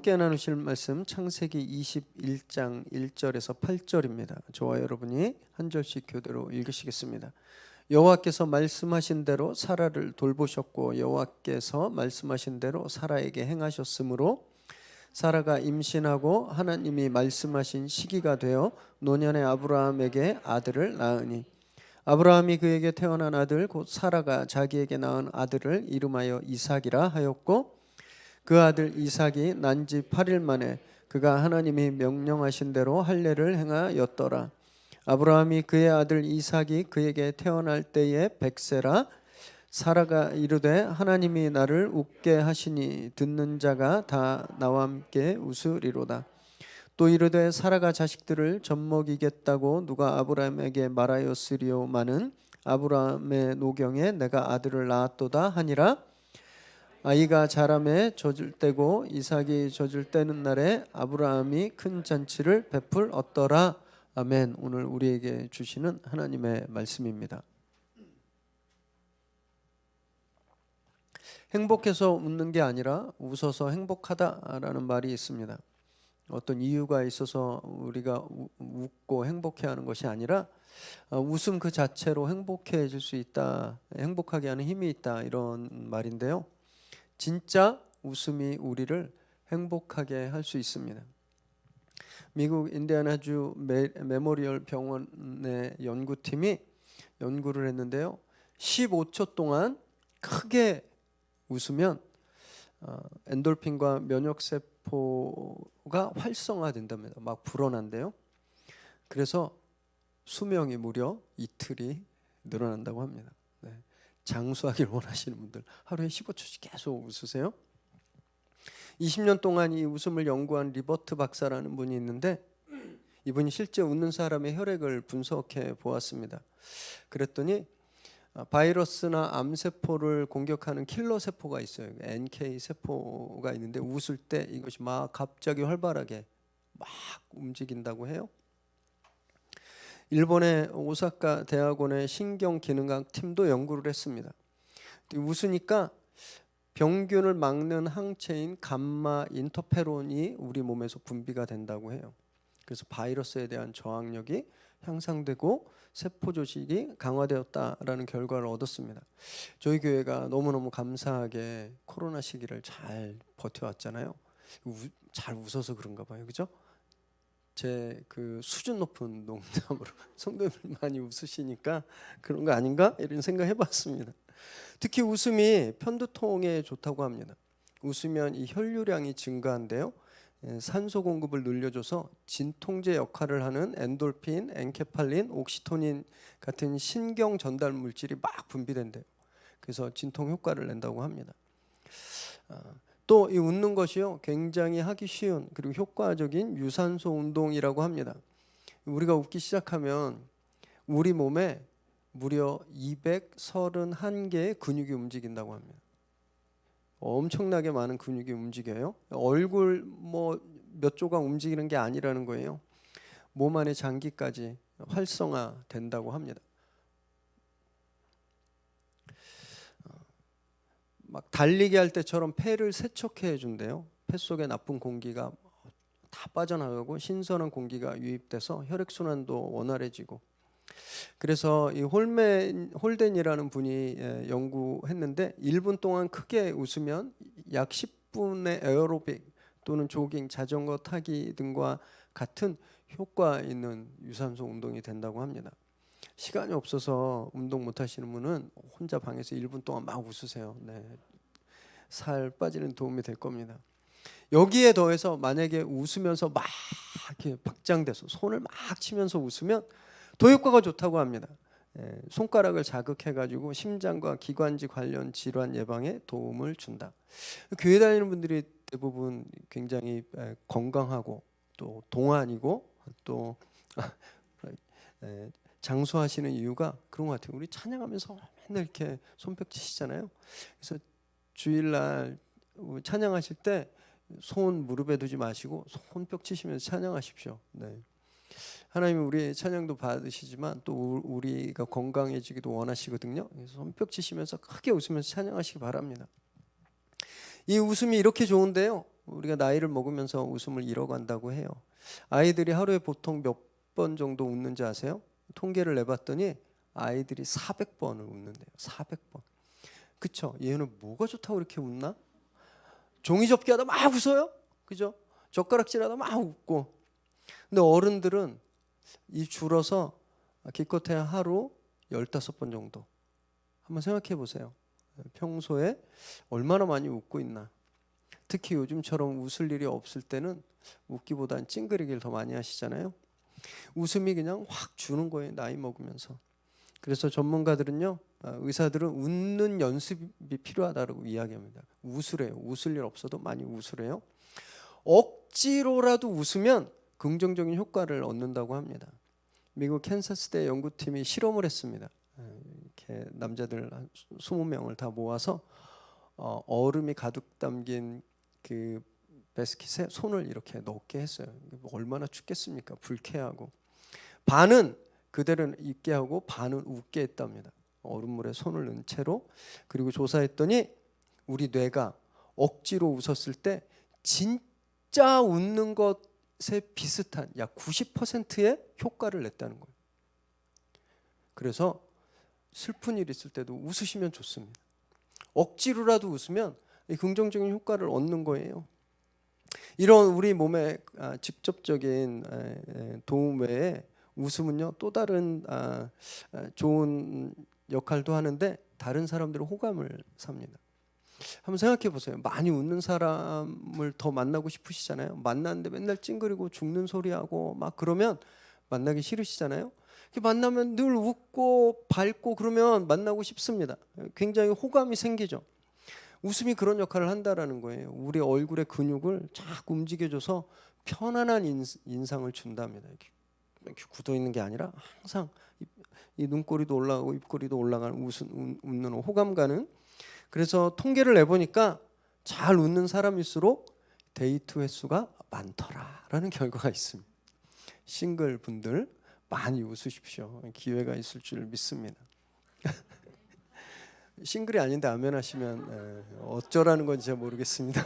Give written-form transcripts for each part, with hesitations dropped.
함께 나누실 말씀 창세기 21장 1절에서 8절입니다. 저와 여러분이 한 절씩 교대로 읽으시겠습니다. 여호와께서 말씀하신 대로 사라를 돌보셨고 여호와께서 말씀하신 대로 사라에게 행하셨으므로 사라가 임신하고 하나님이 말씀하신 시기가 되어 노년의 아브라함에게 아들을 낳으니 아브라함이 그에게 태어난 아들 곧 사라가 자기에게 낳은 아들을 이름하여 이삭이라 하였고 그 아들 이삭이 난 지 8일 만에 그가 하나님이 명령하신 대로 할례를 행하였더라. 아브라함이 그의 아들 이삭이 그에게 태어날 때에 100세라. 사라가 이르되 하나님이 나를 웃게 하시니 듣는 자가 다 나와 함께 웃으리로다. 또 이르되 사라가 자식들을 젖먹이겠다고 누가 아브라함에게 말하였으리오마는 아브라함의 노경에 내가 아들을 낳았도다 하니라. 아이가 자라매 젖을 때고 이삭이 젖을 때는 날에 아브라함이 큰 잔치를 베풀었더라. 아멘. 오늘 우리에게 주시는 하나님의 말씀입니다. 행복해서 웃는 게 아니라 웃어서 행복하다라는 말이 있습니다. 어떤 이유가 있어서 우리가 웃고 행복해하는 것이 아니라 웃음 그 자체로 행복해질 수 있다, 행복하게 하는 힘이 있다, 이런 말인데요. 진짜 웃음이 우리를 행복하게 할 수 있습니다. 미국 인디애나주 메모리얼 병원의 연구팀이 연구를 했는데요. 15초 동안 크게 웃으면 엔돌핀과 면역세포가 활성화된답니다. 막 불어난대요. 그래서 수명이 무려 이틀이 늘어난다고 합니다. 네. 장수하길 원하시는 분들 하루에 15초씩 계속 웃으세요. 20년 동안 이 웃음을 연구한 리버트 박사라는 분이 있는데 이분이 실제 웃는 사람의 혈액을 분석해 보았습니다. 그랬더니 바이러스나 암세포를 공격하는 킬러 세포가 있어요. NK 세포가 있는데 웃을 때 이것이 막 갑자기 활발하게 막 움직인다고 해요. 일본의 오사카 대학원의 신경기능학 팀도 연구를 했습니다. 웃으니까 병균을 막는 항체인 감마 인터페론이 우리 몸에서 분비가 된다고 해요. 그래서 바이러스에 대한 저항력이 향상되고 세포 조직이 강화되었다라는 결과를 얻었습니다. 저희 교회가 너무너무 감사하게 코로나 시기를 잘 버텨왔잖아요. 잘 웃어서 그런가 봐요. 그죠? 제 그 수준 높은 농담으로 성도님들 많이 웃으시니까 그런 거 아닌가? 이런 생각 해봤습니다. 특히 웃음이 편두통에 좋다고 합니다. 웃으면 이 혈류량이 증가한데요. 산소 공급을 늘려줘서 진통제 역할을 하는 엔돌핀, 엔케팔린, 옥시토닌 같은 신경 전달 물질이 막 분비된대요. 그래서 진통 효과를 낸다고 합니다. 또 이 웃는 것이요 굉장히 하기 쉬운 그리고 효과적인 유산소 운동이라고 합니다. 우리가 웃기 시작하면 우리 몸에 무려 231개의 근육이 움직인다고 합니다. 엄청나게 많은 근육이 움직여요. 얼굴 뭐 몇 조각 움직이는 게 아니라는 거예요. 몸 안의 장기까지 활성화된다고 합니다. 막 달리기 할 때처럼 폐를 세척해 준대요. 폐 속에 나쁜 공기가 다 빠져나가고 신선한 공기가 유입돼서 혈액순환도 원활해지고. 그래서 이 홀덴이라는 분이 연구했는데 1분 동안 크게 웃으면 약 10분의 에어로빅 또는 조깅, 자전거 타기 등과 같은 효과 있는 유산소 운동이 된다고 합니다. 시간이 없어서 운동 못 하시는 분은 혼자 방에서 1분 동안 막 웃으세요. 네. 살 빠지는 도움이 될 겁니다. 여기에 더해서 만약에 웃으면서 막 이렇게 박장대서 손을 막 치면서 웃으면 더 효과가 좋다고 합니다. 손가락을 자극해가지고 심장과 기관지 관련 질환 예방에 도움을 준다. 교회 다니는 분들이 대부분 굉장히 건강하고 또 동안이고 또 장수하시는 이유가 그런 것 같아요. 우리 찬양하면서 맨날 이렇게 손뼉 치시잖아요. 그래서 주일날 찬양하실 때 손 무릎에 두지 마시고 손뼉 치시면서 찬양하십시오. 네. 하나님이 우리의 찬양도 받으시지만 또 우리가 건강해지기도 원하시거든요. 그래서 손뼉 치시면서 크게 웃으면서 찬양하시기 바랍니다. 이 웃음이 이렇게 좋은데요. 우리가 나이를 먹으면서 웃음을 잃어간다고 해요. 아이들이 하루에 보통 몇 번 정도 웃는지 아세요? 통계를 내봤더니 아이들이 400번을 웃는데요. 400번. 그쵸? 얘는 뭐가 좋다고 이렇게 웃나? 종이 접기 하다 막 웃어요? 그죠? 젓가락질 하다 막 웃고. 근데 어른들은 이 줄어서 기껏해야 하루 15번 정도. 한번 생각해 보세요. 평소에 얼마나 많이 웃고 있나. 특히 요즘처럼 웃을 일이 없을 때는 웃기보다는 찡그리기를 더 많이 하시잖아요. 웃음이 그냥 확 주는 거예요. 나이 먹으면서. 그래서 전문가들은요, 의사들은 웃는 연습이 필요하다고 이야기합니다. 웃으래요. 웃을 일 없어도 많이 웃으래요. 억지로라도 웃으면 긍정적인 효과를 얻는다고 합니다. 미국 캔사스대 연구팀이 실험을 했습니다. 이렇게 남자들 한 20명을 다 모아서 얼음이 가득 담긴 그 바스켓에 손을 이렇게 넣게 했어요. 얼마나 춥겠습니까? 불쾌하고. 반은 그대로 있게 하고 반은 웃게 했답니다. 얼음물에 손을 넣은 채로. 그리고 조사했더니 우리 뇌가 억지로 웃었을 때 진짜 웃는 것에 비슷한 약 90%의 효과를 냈다는 거예요. 그래서 슬픈 일 있을 때도 웃으시면 좋습니다. 억지로라도 웃으면 긍정적인 효과를 얻는 거예요. 이런 우리 몸에 직접적인 도움 외에 웃음은요 또 다른 좋은 역할도 하는데 다른 사람들의 호감을 삽니다. 한번 생각해 보세요. 많이 웃는 사람을 더 만나고 싶으시잖아요. 만났는데 맨날 찡그리고 죽는 소리하고 막 그러면 만나기 싫으시잖아요. 만나면 늘 웃고 밝고 그러면 만나고 싶습니다. 굉장히 호감이 생기죠. 웃음이 그런 역할을 한다라는 거예요. 우리 얼굴의 근육을 쫙 움직여줘서 편안한 인상을 준답니다. 이렇게 굳어 있는 게 아니라 항상 이 눈꼬리도 올라가고 입꼬리도 올라가는 웃는 호감가는. 그래서 통계를 내보니까 잘 웃는 사람일수록 데이트 횟수가 많더라라는 결과가 있습니다. 싱글 분들 많이 웃으십시오. 기회가 있을 줄 믿습니다. 싱글이 아닌데 아멘 하시면 어쩌라는 건지 잘 모르겠습니다.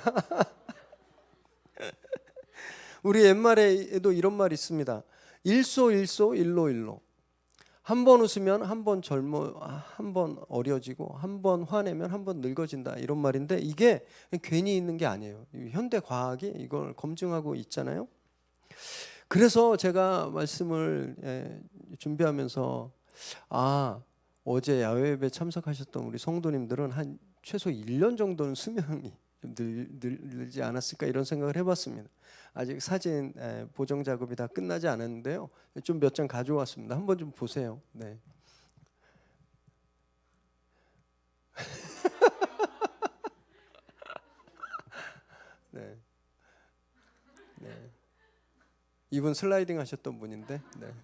우리 옛말에도 이런 말이 있습니다. 일소일소 일로일로. 한 번 웃으면 한 번 한 번 어려지고 한 번 화내면 한 번 늙어진다 이런 말인데 이게 괜히 있는 게 아니에요. 현대 과학이 이걸 검증하고 있잖아요. 그래서 제가 말씀을 준비하면서 어제 야외 예배 참석하셨던 우리 성도님들은 한 최소 1년 정도는 수명이 좀 늘지 않았을까 이런 생각을 해봤습니다. 아직 사진 보정 작업이 다 끝나지 않았는데요. 좀 몇 장 가져왔습니다. 한번 좀 보세요. 네. 네. 네. 이분 슬라이딩 하셨던 분인데. 네.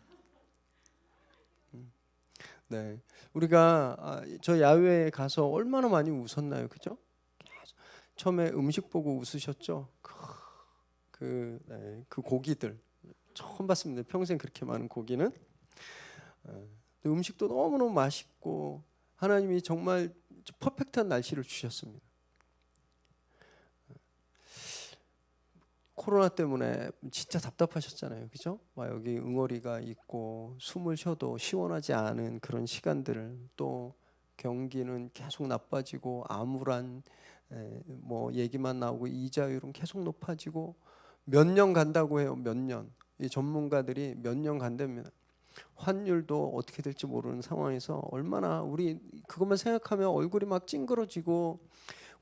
네. 우리가 저 야외에 가서 얼마나 많이 웃었나요, 그죠? 처음에 음식 보고 웃으셨죠? 그 고기들 처음 봤습니다. 평생 그렇게 많은 고기는. 음식도 너무너무 맛있고 하나님이 정말 퍼펙트한 날씨를 주셨습니다. 코로나 때문에 진짜 답답하셨잖아요, 그죠? 막 여기 응어리가 있고 숨을 쉬어도 시원하지 않은 그런 시간들을, 또 경기는 계속 나빠지고 암울한 뭐 얘기만 나오고 이자율은 계속 높아지고 몇 년 간다고 해요. 몇 년. 이 전문가들이 몇 년 간답니다. 환율도 어떻게 될지 모르는 상황에서 얼마나 우리 그것만 생각하면 얼굴이 막 찡그러지고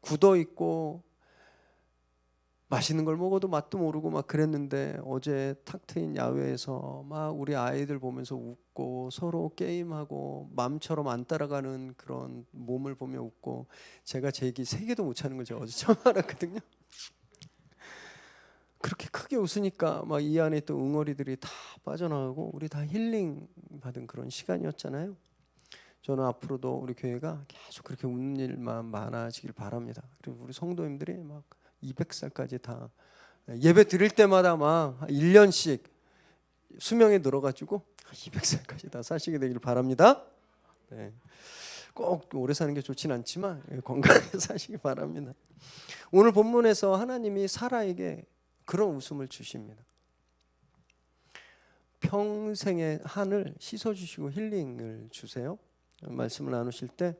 굳어 있고 맛있는 걸 먹어도 맛도 모르고 막 그랬는데 어제 탁 트인 야외에서 막 우리 아이들 보면서 웃고 서로 게임하고 마음처럼 안 따라가는 그런 몸을 보며 웃고, 제가 제기 3개도 못 차는 걸 제가 어제 처음 알았거든요. 그렇게 크게 웃으니까 막 이 안에 있던 응어리들이 다 빠져나가고 우리 다 힐링 받은 그런 시간이었잖아요. 저는 앞으로도 우리 교회가 계속 그렇게 웃는 일만 많아지길 바랍니다. 그리고 우리 성도님들이 막 200살까지 다 예배 드릴 때마다 막 1년씩 수명이 늘어가지고 200살까지 다 사시게 되길 바랍니다. 네. 꼭 오래 사는 게 좋진 않지만 건강하게 사시기 바랍니다. 오늘 본문에서 하나님이 사라에게 그런 웃음을 주십니다. 평생의 한을 씻어주시고 힐링을 주세요. 말씀을 나누실 때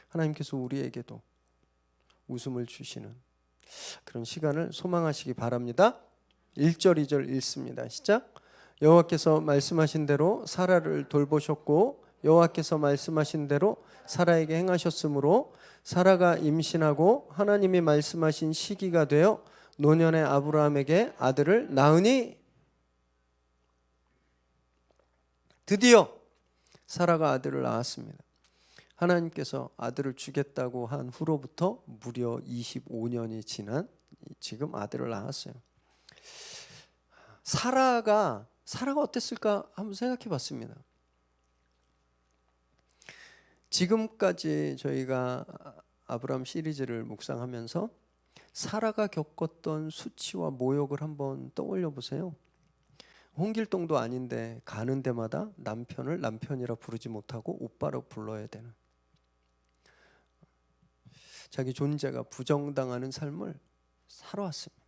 하나님께서 우리에게도 웃음을 주시는 그런 시간을 소망하시기 바랍니다. 1절 2절 읽습니다. 시작. 여호와께서 말씀하신 대로 사라를 돌보셨고 여호와께서 말씀하신 대로 사라에게 행하셨으므로 사라가 임신하고 하나님이 말씀하신 시기가 되어 노년의 아브라함에게 아들을 낳으니 드디어 사라가 아들을 낳았습니다. 하나님께서 아들을 주겠다고 한 후로부터 무려 25년이 지난 지금 아들을 낳았어요. 사라가 어땠을까 한번 생각해 봤습니다. 지금까지 저희가 아브라함 시리즈를 묵상하면서 사라가 겪었던 수치와 모욕을 한번 떠올려 보세요. 홍길동도 아닌데 가는 데마다 남편을 남편이라 부르지 못하고 오빠로 불러야 되는, 자기 존재가 부정당하는 삶을 살아왔습니다.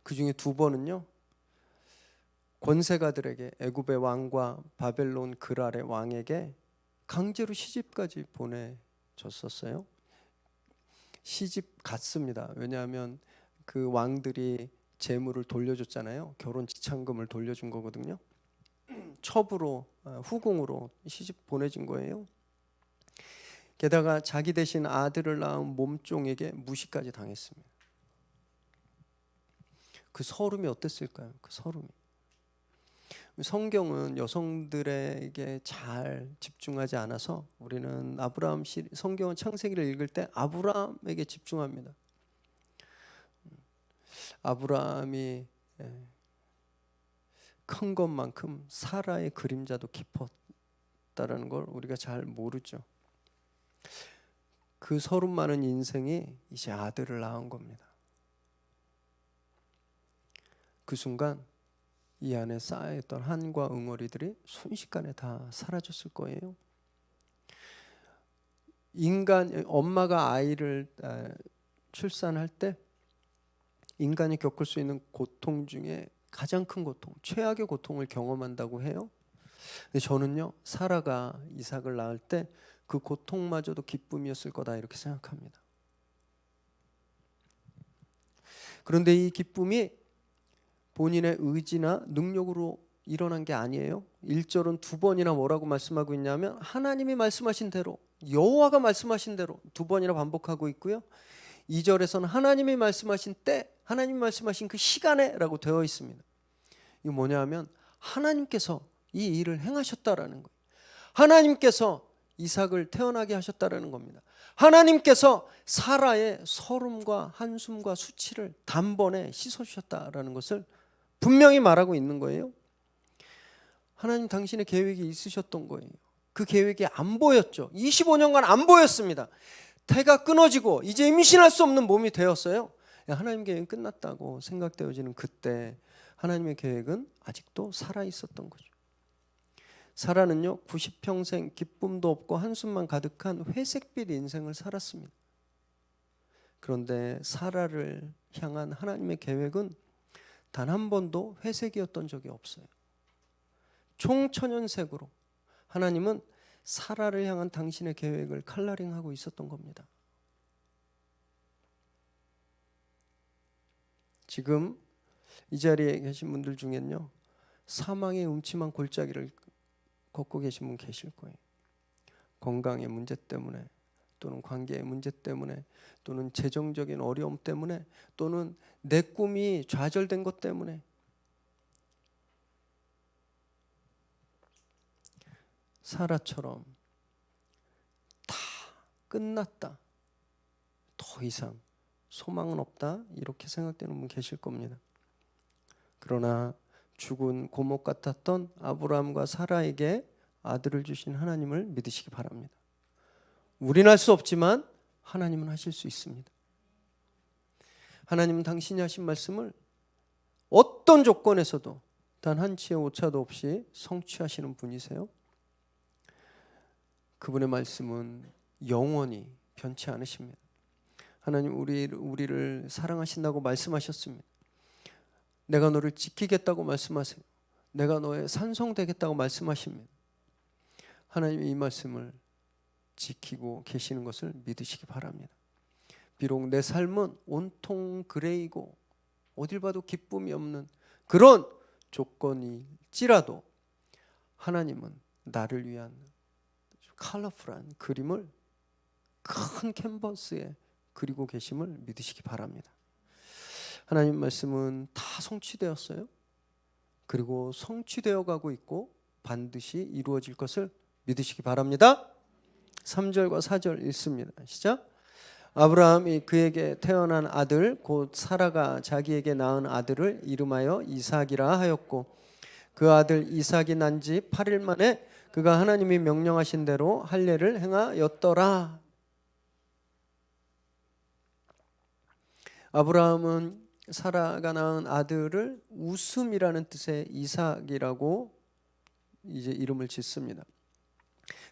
그 중에 2번은요, 권세가들에게, 애굽의 왕과 바벨론 그랄의 왕에게 강제로 시집까지 보내줬었어요. 시집 갔습니다. 왜냐하면 그 왕들이 재물을 돌려줬잖아요. 결혼 지참금을 돌려준 거거든요. 첩으로, 후궁으로 시집 보내준 거예요. 게다가 자기 대신 아들을 낳은 몸종에게 무시까지 당했습니다. 그 서름이 어땠을까요? 그 서름이. 성경은 여성들에게 잘 집중하지 않아서 우리는 성경은 창세기를 읽을 때 아브라함에게 집중합니다. 아브라함이 큰 것만큼 사라의 그림자도 깊었다라는 걸 우리가 잘 모르죠. 그 서름 많은 인생이 이제 아들을 낳은 겁니다. 그 순간 이 안에 쌓여있던 한과 응어리들이 순식간에 다 사라졌을 거예요. 엄마가 아이를 출산할 때 인간이 겪을 수 있는 고통 중에 가장 큰 고통, 최악의 고통을 경험한다고 해요. 근데 저는요, 사라가 이삭을 낳을 때 그 고통마저도 기쁨이었을 거다 이렇게 생각합니다. 그런데 이 기쁨이 본인의 의지나 능력으로 일어난 게 아니에요. 1절은 2번이나 뭐라고 말씀하고 있냐면 하나님이 말씀하신 대로, 여호와가 말씀하신 대로 2번이나 반복하고 있고요. 2절에서는 하나님이 말씀하신 때, 하나님이 말씀하신 그 시간에 라고 되어 있습니다. 이게 뭐냐면 하나님께서 이 일을 행하셨다라는 거예요. 하나님께서 이삭을 태어나게 하셨다라는 겁니다. 하나님께서 사라의 서름과 한숨과 수치를 단번에 씻어주셨다라는 것을 분명히 말하고 있는 거예요. 하나님 당신의 계획이 있으셨던 거예요. 그 계획이 안 보였죠. 25년간 안 보였습니다. 태가 끊어지고 이제 임신할 수 없는 몸이 되었어요. 하나님 계획은 끝났다고 생각되어지는 그때 하나님의 계획은 아직도 살아있었던 거죠. 사라는요 90평생 기쁨도 없고 한숨만 가득한 회색빛 인생을 살았습니다. 그런데 사라를 향한 하나님의 계획은 단 한 번도 회색이었던 적이 없어요. 총천연색으로 하나님은 사라를 향한 당신의 계획을 칼라링하고 있었던 겁니다. 지금 이 자리에 계신 분들 중엔요 사망의 음침한 골짜기를 걷고 계신 분 계실 거예요. 건강의 문제 때문에, 또는 관계의 문제 때문에, 또는 재정적인 어려움 때문에, 또는 내 꿈이 좌절된 것 때문에. 사라처럼 다 끝났다, 더 이상 소망은 없다 이렇게 생각되는 분 계실 겁니다. 그러나 죽은 고목 같았던 아브라함과 사라에게 아들을 주신 하나님을 믿으시기 바랍니다. 우리는 할 수 없지만 하나님은 하실 수 있습니다. 하나님은 당신이 하신 말씀을 어떤 조건에서도 단 한치의 오차도 없이 성취하시는 분이세요. 그분의 말씀은 영원히 변치 않으십니다. 하나님 우리를 사랑하신다고 말씀하셨습니다. 내가 너를 지키겠다고 말씀하세요. 내가 너의 산성 되겠다고 말씀하십니다. 하나님 이 말씀을 지키고 계시는 것을 믿으시기 바랍니다. 비록 내 삶은 온통 그레이고 어딜 봐도 기쁨이 없는 그런 조건일지라도 하나님은 나를 위한 컬러풀한 그림을 큰 캔버스에 그리고 계심을 믿으시기 바랍니다. 하나님 말씀은 다 성취되었어요. 그리고 성취되어 가고 있고 반드시 이루어질 것을 믿으시기 바랍니다. 3절과 4절 읽습니다. 시작. 아브라함이 그에게 태어난 아들 곧 사라가 자기에게 낳은 아들을 이름하여 이삭이라 하였고 그 아들 이삭이 난 지 8일 만에 그가 하나님이 명령하신 대로 할례를 행하였더라. 아브라함은 사라가 낳은 아들을 웃음이라는 뜻의 이삭이라고 이제 이름을 짓습니다.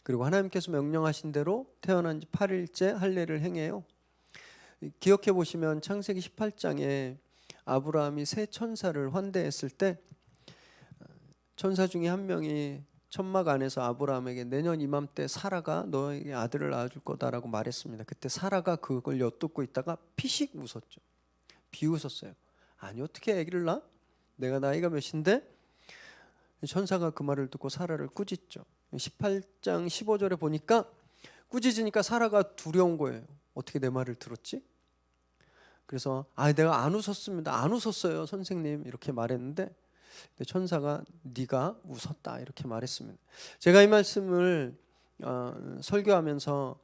그리고 하나님께서 명령하신 대로 태어난 지 8일째 할례를 행해요. 기억해 보시면 창세기 18장에 아브라함이 세 천사를 환대했을 때 천사 중에 한 명이 천막 안에서 아브라함에게 내년 이맘때 사라가 너에게 아들을 낳아줄 거다라고 말했습니다. 그때 사라가 그걸 엿듣고 있다가 피식 웃었죠. 비웃었어요. 아니 어떻게 아기를 낳아? 내가 나이가 몇인데? 천사가 그 말을 듣고 사라를 꾸짖죠. 18장 15절에 보니까 꾸짖으니까 사라가 두려운 거예요. 어떻게 내 말을 들었지? 그래서 내가 안 웃었습니다. 안 웃었어요 선생님 이렇게 말했는데 천사가 네가 웃었다 이렇게 말했습니다. 제가 이 말씀을 설교하면서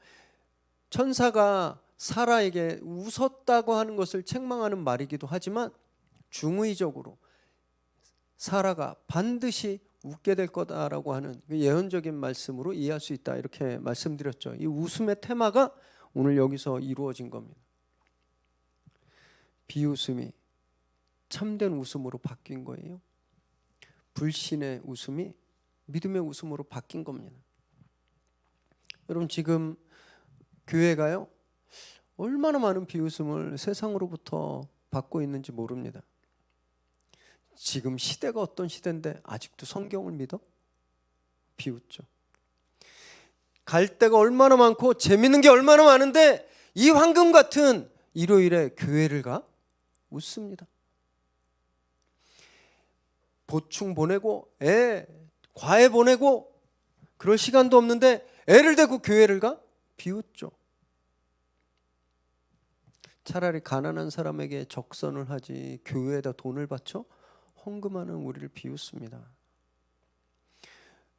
천사가 사라에게 웃었다고 하는 것을 책망하는 말이기도 하지만 중의적으로 사라가 반드시 웃게 될 거다라고 하는 예언적인 말씀으로 이해할 수 있다 이렇게 말씀드렸죠. 이 웃음의 테마가 오늘 여기서 이루어진 겁니다. 비웃음이 참된 웃음으로 바뀐 거예요. 불신의 웃음이 믿음의 웃음으로 바뀐 겁니다. 여러분 지금 교회가요 얼마나 많은 비웃음을 세상으로부터 받고 있는지 모릅니다. 지금 시대가 어떤 시대인데 아직도 성경을 믿어? 비웃죠. 갈 데가 얼마나 많고 재밌는 게 얼마나 많은데 이 황금 같은 일요일에 교회를 가? 웃습니다. 보충 보내고 과외 보내고 그럴 시간도 없는데 애를 데리고 교회를 가? 비웃죠. 차라리 가난한 사람에게 적선을 하지 교회에다 돈을 바쳐 헌금하는 우리를 비웃습니다.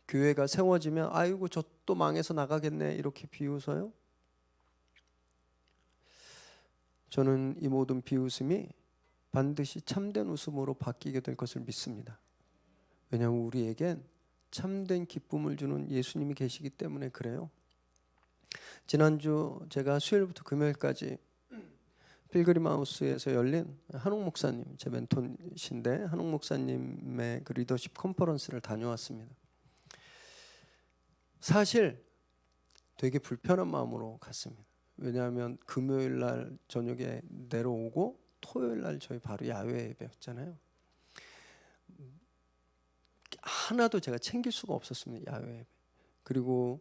교회가 세워지면 아이고 저 또 망해서 나가겠네 이렇게 비웃어요. 저는 이 모든 비웃음이 반드시 참된 웃음으로 바뀌게 될 것을 믿습니다. 왜냐하면 우리에겐 참된 기쁨을 주는 예수님이 계시기 때문에 그래요. 지난주 제가 수요일부터 금요일까지 필그림하우스에서 열린 한옥 목사님, 제 멘토신데 한옥 목사님의 그 리더십 컨퍼런스를 다녀왔습니다. 사실 되게 불편한 마음으로 갔습니다. 왜냐하면 금요일 날 저녁에 내려오고 토요일 날 저희 바로 야외 예배였잖아요. 하나도 제가 챙길 수가 없었습니다. 야외 예배. 그리고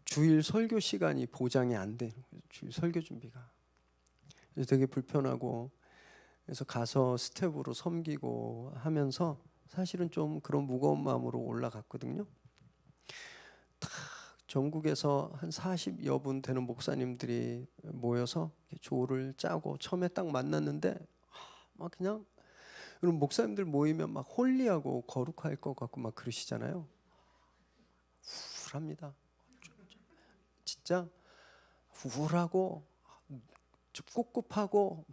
주일 설교 시간이 보장이 안 되는 거예요. 주일 설교 준비가. 그래서 되게 불편하고 그래서 가서 스텝으로 섬기고 하면서 사실은 좀 그런 무거운 마음으로 올라갔거든요. 다 전국에서 한 40여 분 되는 목사님들이 모여서 조를 짜고 처음에 딱 만났는데 막 그냥 여러분 목사님들 모이면 막 홀리하고 거룩할 것 같고 막 그러시잖아요. 우울합니다. 진짜 우울하고 꿉꿉하고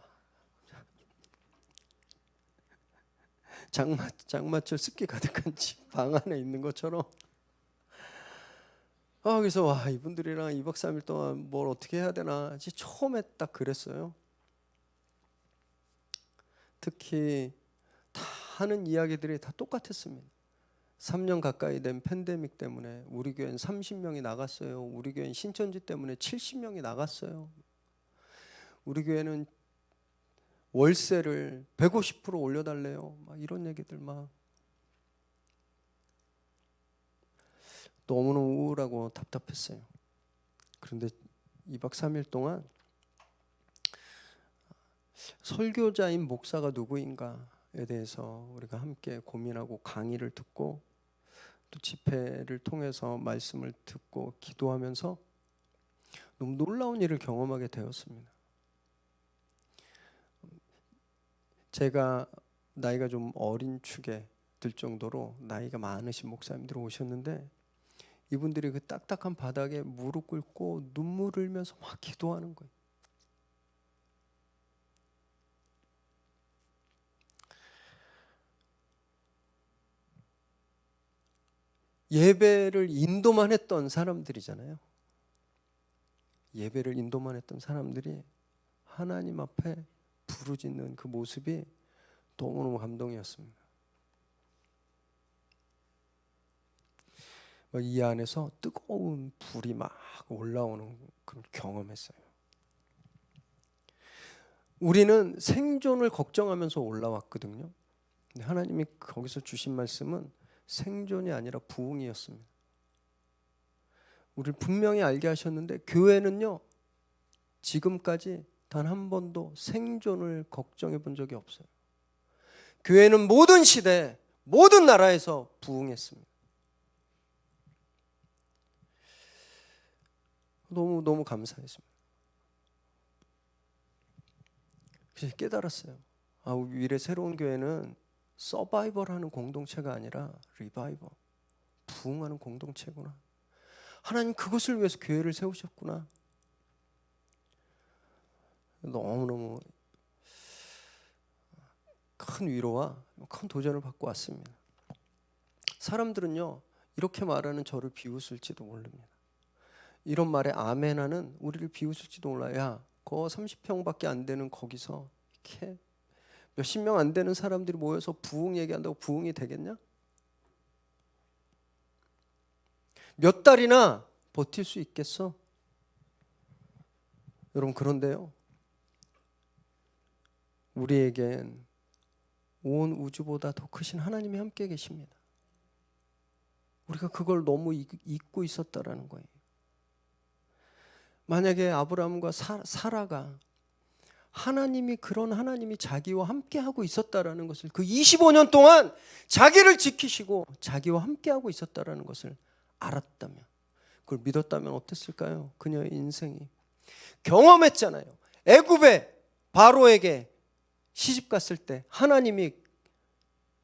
장마철 습기 가득한 집 방 안에 있는 것처럼 그래서 와 이분들이랑 2박 3일 동안 뭘 어떻게 해야 되나 처음에 딱 그랬어요. 특히 다 하는 이야기들이 다 똑같았습니다. 3년 가까이 된 팬데믹 때문에 우리 교회는 30명이 나갔어요. 우리 교회는 신천지 때문에 70명이 나갔어요. 우리 교회는 월세를 150% 올려달래요. 막 이런 얘기들 막. 너무너무 우울하고 답답했어요. 그런데 2박 3일 동안 설교자인 목사가 누구인가에 대해서 우리가 함께 고민하고 강의를 듣고 또 집회를 통해서 말씀을 듣고 기도하면서 너무 놀라운 일을 경험하게 되었습니다. 제가 나이가 좀 어린 축에 들 정도로 나이가 많으신 목사님들이 오셨는데 이분들이 그 딱딱한 바닥에 무릎 꿇고 눈물 흘면서 막 기도하는 거예요. 예배를 인도만 했던 사람들이잖아요. 예배를 인도만 했던 사람들이 하나님 앞에 부르짖는 그 모습이 너무너무 감동이었습니다. 이 안에서 뜨거운 불이 막 올라오는 그런 경험했어요. 우리는 생존을 걱정하면서 올라왔거든요. 근데 하나님이 거기서 주신 말씀은 생존이 아니라 부흥이었습니다. 우리를 분명히 알게 하셨는데 교회는요, 지금까지 단 한 번도 생존을 걱정해 본 적이 없어요. 교회는 모든 시대, 모든 나라에서 부흥했습니다. 너무 감사했습니다. 그래서 깨달았어요. 우리 새로운 교회는 서바이벌하는 공동체가 아니라 리바이벌, 부흥하는 공동체구나. 하나님 그것을 위해서 교회를 세우셨구나. 너무너무 큰 위로와 큰 도전을 받고 왔습니다. 사람들은요, 이렇게 말하는 저를 비웃을지도 모릅니다. 이런 말에 아멘하는 우리를 비웃을지도 몰라요. 야, 그 30평밖에 안 되는 거기서 이렇게 몇십 명 안 되는 사람들이 모여서 부흥 얘기한다고 부흥이 되겠냐? 몇 달이나 버틸 수 있겠어? 여러분, 그런데요, 우리에겐 온 우주보다 더 크신 하나님이 함께 계십니다. 우리가 그걸 너무 잊고 있었다라는 거예요. 만약에 아브라함과 사라가 그런 하나님이 자기와 함께하고 있었다라는 것을, 그 25년 동안 자기를 지키시고 자기와 함께하고 있었다라는 것을 알았다면, 그걸 믿었다면 어땠을까요? 그녀의 인생이 경험했잖아요. 애굽의 바로에게 시집 갔을 때 하나님이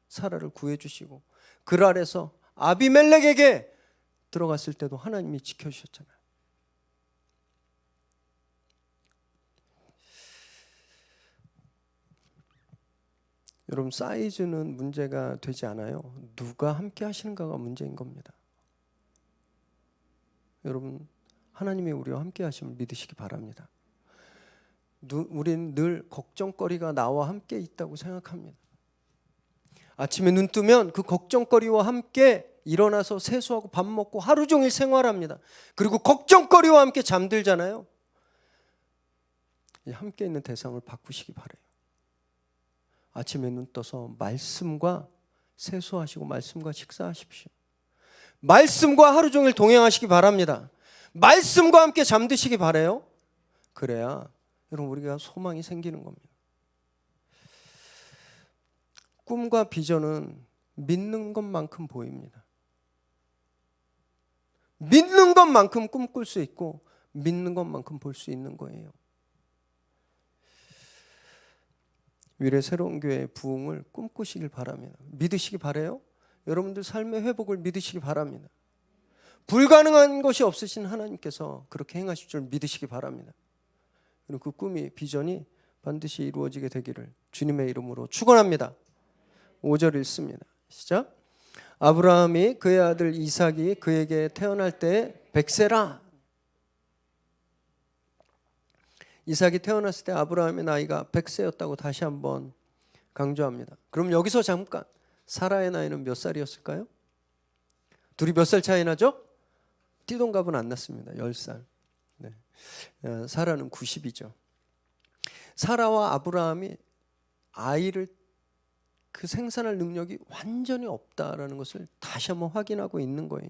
사라를 구해주시고, 그랄에서 아비멜렉에게 들어갔을 때도 하나님이 지켜주셨잖아요. 여러분, 사이즈는 문제가 되지 않아요. 누가 함께 하시는가가 문제인 겁니다. 여러분, 하나님이 우리와 함께 하심을 믿으시기 바랍니다. 우리는 늘 걱정거리가 나와 함께 있다고 생각합니다. 아침에 눈 뜨면 그 걱정거리와 함께 일어나서 세수하고 밥 먹고 하루 종일 생활합니다. 그리고 걱정거리와 함께 잠들잖아요. 함께 있는 대상을 바꾸시기 바라요. 아침에 눈 떠서 말씀과 세수하시고 말씀과 식사하십시오. 말씀과 하루 종일 동행하시기 바랍니다. 말씀과 함께 잠드시기 바라요. 그래야 여러분, 우리가 소망이 생기는 겁니다. 꿈과 비전은 믿는 것만큼 보입니다. 믿는 것만큼 꿈꿀 수 있고 믿는 것만큼 볼 수 있는 거예요. 위례 새로운 교회의 부흥을 꿈꾸시길 바랍니다. 믿으시기 바라요. 여러분들 삶의 회복을 믿으시기 바랍니다. 불가능한 것이 없으신 하나님께서 그렇게 행하실 줄 믿으시기 바랍니다. 그리고 그 꿈이, 비전이 반드시 이루어지게 되기를 주님의 이름으로 축원합니다. 5절 읽습니다. 시작. 아브라함이 그의 아들 이삭이 그에게 태어날 때 100세라. 이삭이 태어났을 때 아브라함의 나이가 100세였다고 다시 한번 강조합니다. 그럼 여기서 잠깐, 사라의 나이는 몇 살이었을까요? 둘이 몇 살 차이 나죠? 띠동갑은 안 났습니다. 10살. 네. 사라는 90이죠. 사라와 아브라함이 아이를 그 생산할 능력이 완전히 없다라는 것을 다시 한번 확인하고 있는 거예요.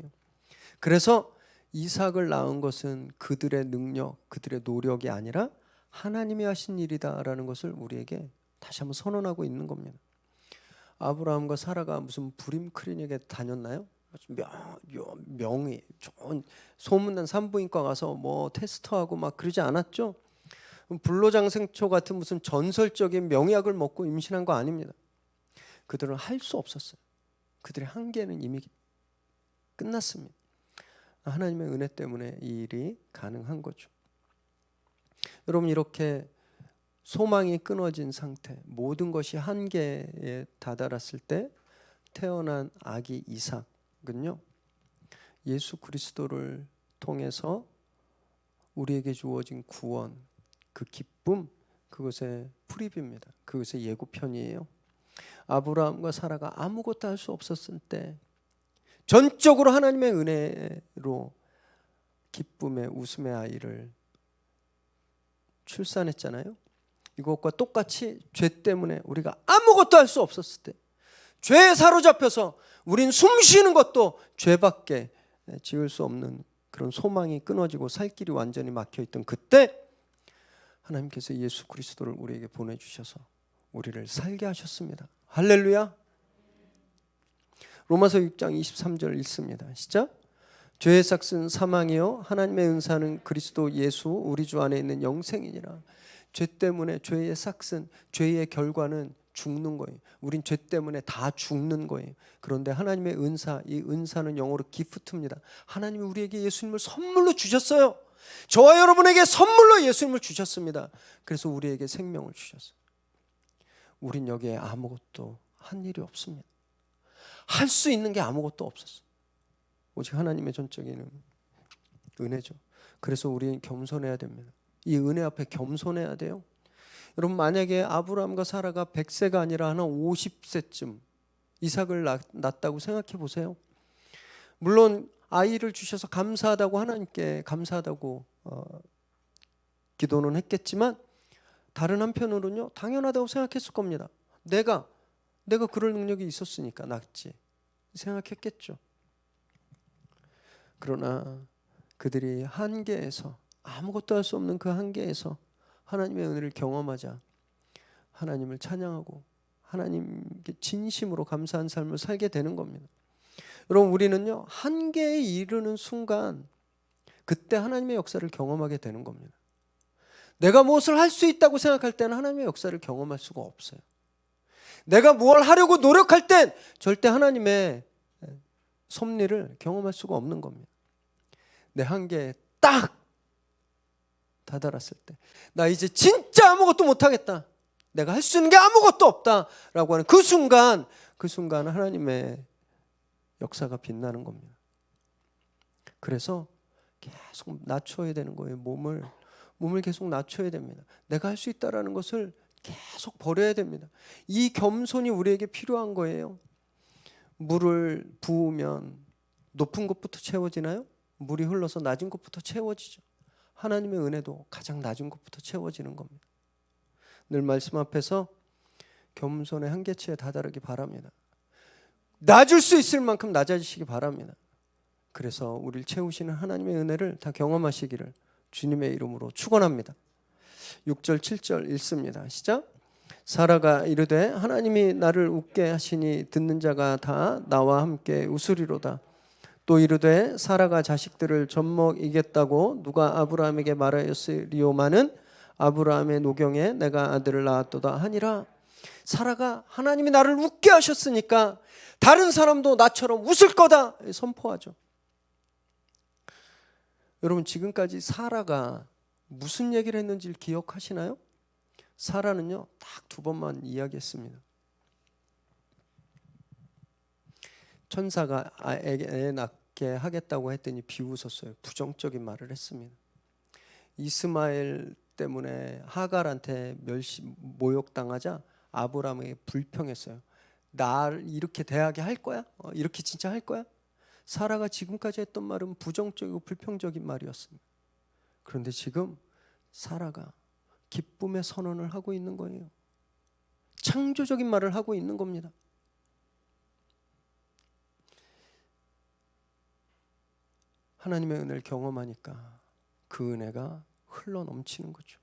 그래서 이삭을 낳은 것은 그들의 능력, 그들의 노력이 아니라 하나님이 하신 일이다라는 것을 우리에게 다시 한번 선언하고 있는 겁니다. 아브라함과 사라가 무슨 부림 클리닉에 다녔나요? 명의 좋은 소문난 산부인과 가서 뭐 테스트하고 막 그러지 않았죠? 불로장생초 같은 무슨 전설적인 명약을 먹고 임신한 거 아닙니다. 그들은 할 수 없었어요. 그들의 한계는 이미 끝났습니다. 하나님의 은혜 때문에 이 일이 가능한 거죠. 여러분, 이렇게 소망이 끊어진 상태, 모든 것이 한계에 다다랐을 때 태어난 아기 이삭은요, 예수 그리스도를 통해서 우리에게 주어진 구원, 그 기쁨, 그것의 프리뷰입니다. 그것의 예고편이에요. 아브라함과 사라가 아무것도 할 수 없었을 때 전적으로 하나님의 은혜로 기쁨의 웃음의 아이를 출산했잖아요. 이것과 똑같이 죄 때문에 우리가 아무것도 할 수 없었을 때, 죄에 사로잡혀서 우린 숨 쉬는 것도 죄밖에 지을 수 없는 그런 소망이 끊어지고 살 길이 완전히 막혀있던 그때 하나님께서 예수 그리스도를 우리에게 보내주셔서 우리를 살게 하셨습니다. 할렐루야. 로마서 6장 23절 읽습니다. 시작. 죄의 삭은 사망이요 하나님의 은사는 그리스도 예수 우리 주 안에 있는 영생이니라. 죄 때문에 죄의 삭은, 죄의 결과는 죽는 거예요. 우린 죄 때문에 다 죽는 거예요. 그런데 하나님의 은사, 이 은사는 영어로 기프트입니다. 하나님이 우리에게 예수님을 선물로 주셨어요. 저와 여러분에게 선물로 예수님을 주셨습니다. 그래서 우리에게 생명을 주셨어요. 우린 여기에 아무것도 한 일이 없습니다. 할 수 있는 게 아무것도 없었어요. 오직 하나님의 전적인 은혜죠. 그래서 우리는 겸손해야 됩니다. 이 은혜 앞에 겸손해야 돼요. 여러분, 만약에 아브라함과 사라가 100세가 아니라 한 50세쯤 이삭을 낳았다고 생각해 보세요. 물론 아이를 주셔서 감사하다고 하나님께 감사하다고 기도는 했겠지만 다른 한편으로는요, 당연하다고 생각했을 겁니다. 내가 그럴 능력이 있었으니까 낳지 생각했겠죠. 그러나 그들이 한계에서, 아무것도 할 수 없는 그 한계에서 하나님의 은혜를 경험하자 하나님을 찬양하고 하나님께 진심으로 감사한 삶을 살게 되는 겁니다. 여러분, 우리는요, 한계에 이르는 순간 그때 하나님의 역사를 경험하게 되는 겁니다. 내가 무엇을 할 수 있다고 생각할 때는 하나님의 역사를 경험할 수가 없어요. 내가 무엇을 하려고 노력할 땐 절대 하나님의 섭리를 경험할 수가 없는 겁니다. 내 한계에 딱 다다랐을 때, 나 이제 진짜 아무것도 못하겠다, 내가 할 수 있는 게 아무것도 없다라고 하는 그 순간 하나님의 역사가 빛나는 겁니다. 그래서 계속 낮춰야 되는 거예요. 몸을 계속 낮춰야 됩니다. 내가 할 수 있다라는 것을 계속 버려야 됩니다. 이 겸손이 우리에게 필요한 거예요. 물을 부으면 높은 곳부터 채워지나요? 물이 흘러서 낮은 곳부터 채워지죠. 하나님의 은혜도 가장 낮은 곳부터 채워지는 겁니다. 늘 말씀 앞에서 겸손의 한계치에 다다르기 바랍니다. 낮을 수 있을 만큼 낮아지시기 바랍니다. 그래서 우리를 채우시는 하나님의 은혜를 다 경험하시기를 주님의 이름으로 축원합니다. 6절 7절 읽습니다. 시작. 사라가 이르되 하나님이 나를 웃게 하시니 듣는 자가 다 나와 함께 웃으리로다. 또 이르되 사라가 자식들을 젖먹이겠다고 누가 아브라함에게 말하였으리오마는 아브라함의 노경에 내가 아들을 낳았도다 하니라. 사라가 하나님이 나를 웃게 하셨으니까 다른 사람도 나처럼 웃을 거다 선포하죠. 여러분, 지금까지 사라가 무슨 얘기를 했는지 기억하시나요? 사라는요, 딱 2번만 이야기했습니다. 천사가 애 낳게 하겠다고 했더니 비웃었어요. 부정적인 말을 했습니다. 이스마엘 때문에 하갈한테 모욕당하자 아브라함에게 불평했어요. 날 이렇게 대하게 할 거야? 이렇게 진짜 할 거야? 사라가 지금까지 했던 말은 부정적이고 불평적인 말이었습니다. 그런데 지금 사라가 기쁨의 선언을 하고 있는 거예요. 창조적인 말을 하고 있는 겁니다. 하나님의 은혜를 경험하니까 그 은혜가 흘러 넘치는 거죠.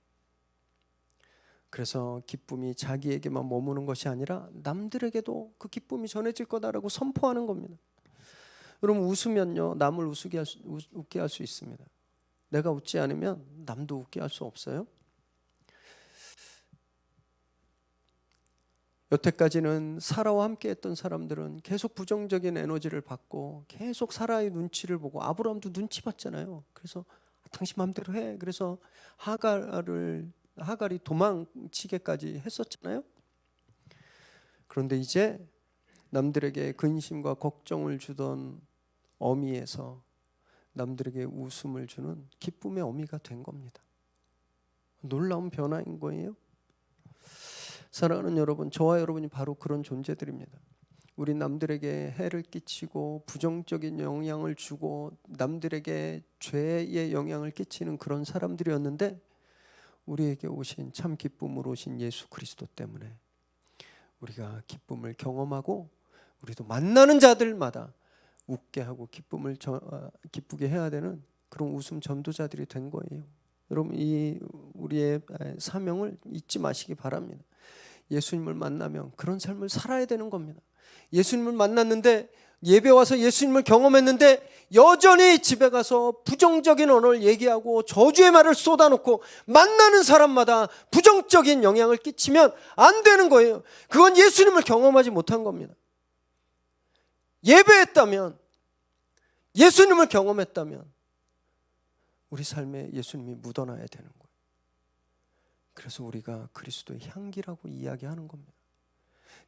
그래서 기쁨이 자기에게만 머무는 것이 아니라 남들에게도 그 기쁨이 전해질 거다라고 선포하는 겁니다. 여러분, 웃으면요, 남을 웃게 할 수 있습니다. 내가 웃지 않으면 남도 웃게 할 수 없어요. 여태까지는 사라와 함께 했던 사람들은 계속 부정적인 에너지를 받고 계속 사라의 눈치를 보고, 아브라함도 눈치 봤잖아요. 그래서 당신 마음대로 해. 그래서 하갈이 도망치게까지 했었잖아요. 그런데 이제 남들에게 근심과 걱정을 주던 어미에서 남들에게 웃음을 주는 기쁨의 어미가 된 겁니다. 놀라운 변화인 거예요. 사랑하는 여러분, 저와 여러분이 바로 그런 존재들입니다. 우리 남들에게 해를 끼치고 부정적인 영향을 주고 남들에게 죄의 영향을 끼치는 그런 사람들이었는데, 우리에게 오신 참 기쁨으로 오신 예수 그리스도 때문에 우리가 기쁨을 경험하고, 우리도 만나는 자들마다 웃게 하고 기쁘게 해야 되는 그런 웃음 전도자들이 된 거예요. 여러분, 이 우리의 사명을 잊지 마시기 바랍니다. 예수님을 만나면 그런 삶을 살아야 되는 겁니다. 예수님을 만났는데, 예배 와서 예수님을 경험했는데 여전히 집에 가서 부정적인 언어를 얘기하고 저주의 말을 쏟아놓고 만나는 사람마다 부정적인 영향을 끼치면 안 되는 거예요. 그건 예수님을 경험하지 못한 겁니다. 예배했다면, 예수님을 경험했다면 우리 삶에 예수님이 묻어나야 되는 거예요. 그래서 우리가 그리스도의 향기라고 이야기하는 겁니다.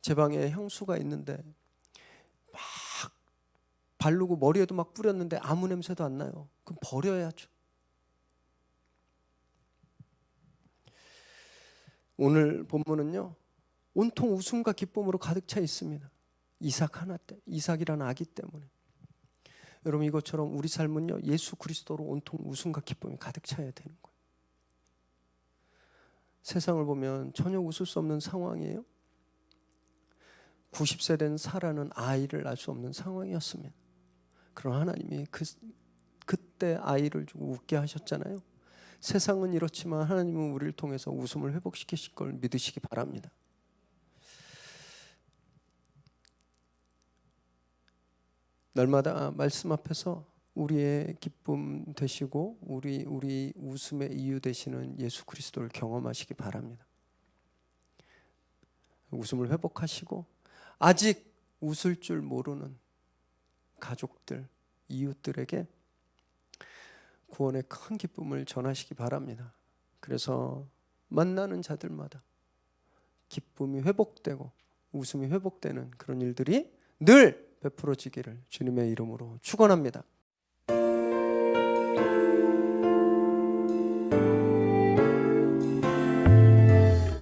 제 방에 향수가 있는데 막 바르고 머리에도 막 뿌렸는데 아무 냄새도 안 나요. 그럼 버려야죠. 오늘 본문은요, 온통 웃음과 기쁨으로 가득 차 있습니다. 이삭이라는 아기 때문에. 여러분, 이것처럼 우리 삶은요, 예수 그리스도로 온통 웃음과 기쁨이 가득 차야 되는 거예요. 세상을 보면 전혀 웃을 수 없는 상황이에요. 90세 된 사라는 아이를 낳을 수 없는 상황이었습니다. 그러나 하나님이 그때 아이를 주고 웃게 하셨잖아요. 세상은 이렇지만 하나님은 우리를 통해서 웃음을 회복시키실 걸 믿으시기 바랍니다. 날마다 말씀 앞에서 우리의 기쁨 되시고 우리 웃음의 이유 되시는 예수 그리스도를 경험하시기 바랍니다. 웃음을 회복하시고 아직 웃을 줄 모르는 가족들, 이웃들에게 구원의 큰 기쁨을 전하시기 바랍니다. 그래서 만나는 자들마다 기쁨이 회복되고 웃음이 회복되는 그런 일들이 늘 베풀어지기를 주님의 이름으로 축원합니다.